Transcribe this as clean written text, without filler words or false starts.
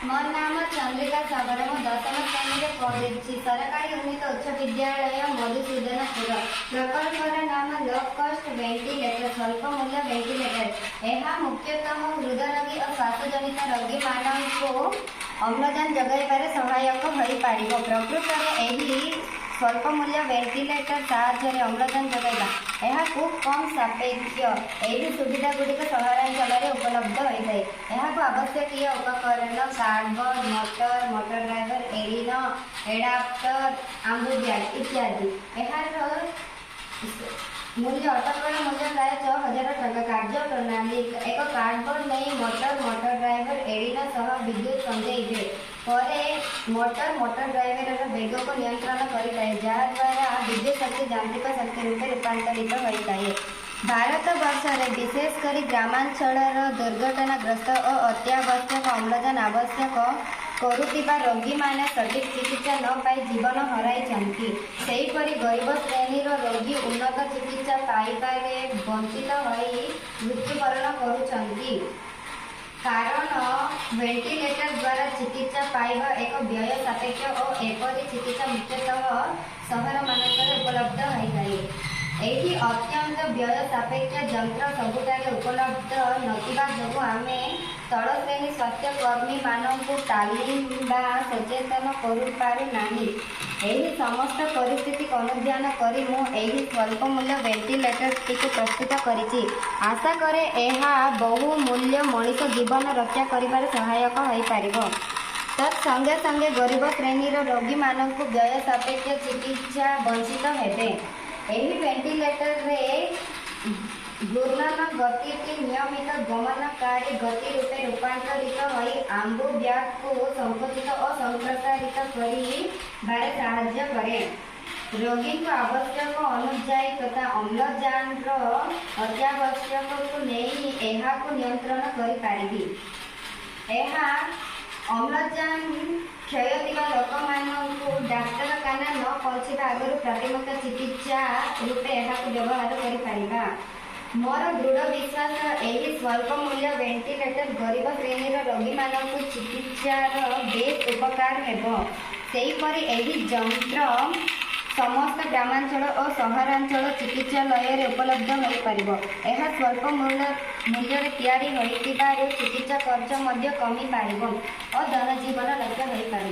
मोर नाम चंद्रिका सागर मु दशम श्रेणी में पढ़ी सरकारी उन्नीत उच्च विद्यालय मधुसूदनपुर प्रकल्पर नाम लो कॉस्ट वेंटिलेटर स्वल्प मूल्य वेंटिलेटर। यह मुख्यतः हृदय रोगी और श्वासजनित रोगी मानक अम्लजान जगाइबार सहायक हो पारिबो। प्रकृत में स्वल्प मूल्य वेंटिलेटर साहाय्य अम्लजान जगाइबा यह खूब कम सापेक्ष। यही सुविधा गुड़िक सहरांचल उपलब्ध होता है। यहाँ आवश्यक उपकरण कार्डबोर्ड मोटर मोटर ड्राइवर एडिन एडाप्टर आम्बुजाक इत्यादि। यार मूल्य अटकल मूल्य प्राय 6,000 टंका। कार्य प्रणाली एक कार्डबोर्ड नहीं मोटर मोटर ड्राइवर एडिन सह विद्युत संजय मोटर मोटर ड्राइवर वेग को नियंत्रण करें जहाद्वारा विद्युत शक्ति यांत्रिक शक्ति रूप रूपांतरित होता है। भारत वर्ष में विशेषकर ग्रामांचल दुर्घटनाग्रस्त और अत्यावश्यक अम्लजान आवश्यक करुवा रोगी मैंने सठिक चिकित्सा न पाई जीवन हराई। सेहीपरि गरीब श्रेणी रोगी उन्नत चिकित्सा पाइबारे वंचित हो मृत्युवरण करुँच। कारण वेंटिलेटर द्वारा चिकित्सा पाइबा एक व्यय सापेक्ष और एपरी चिकित्सा मुख्यतः सहर मानक उपलब्ध होता है। यही अत्यंत व्यय सापेक्ष यंत्र सबुठारे उपलब्ध नथिबा जोगु आमे तल श्रेणी स्वास्थ्यकर्मी मानक तालीम बा सचेतन करू पारू नाही। यही समस्त परिस्थिति अनुध्यान करी मु एही स्वल्प मूल्य वेंटिलेटर टी प्रस्तुत करिछि। आशा करे एहा बहु मूल्य मनीष जीवन रक्षा करिबार सहायक होई पारिबो। तत्संगे संगे गरीब श्रेणी रोगी मानक व्यय सापेक्ष चिकित्सा वंचित हेबे। यही वेंटिलेटर रे घूर्णन गति की नियमित गमनकारी गति रूपे रूपांतरित होई आंबु ब्याग को संकुचित और संप्रसारित करिबारे साहाय्य करे। रोगी को आवश्यक अनुजाई तथा अम्लजान अत्यावश्यक को नहीं एहा को नियंत्रण करि पारिबी। एहा अम्लजान क्षय ଥିବା ଲୋକମାନଙ୍କୁ ଡାକ୍ତରଖାନା ନ ପହଞ୍ଚିବା ଆଗରୁ ପ୍ରାଥମିକ ଚିକିତ୍ସା ରୂପେ ଏହାକୁ ବ୍ୟବହାର କରିପାରିବା। ମୋର ଦୃଢ଼ ବିଶ୍ୱାସ ଏହି ସ୍ୱଳ୍ପ ମୂଲ୍ୟ ଭେଣ୍ଟିଲେଟର ଗରିବ ଶ୍ରେଣୀର ରୋଗୀମାନଙ୍କୁ ଚିକିତ୍ସାର ବେଶ୍ ଉପକାର ହେବ। ସେହିପରି ଏହି ଯନ୍ତ୍ର समस्त ग्रामांचल और सहरांचल चिकित्सालय उपलब्ध हो पार। यह स्वल्प मूल्य तैयारी चिकित्सा खर्च कमी पार और धन जीवन रक्षा हो पार।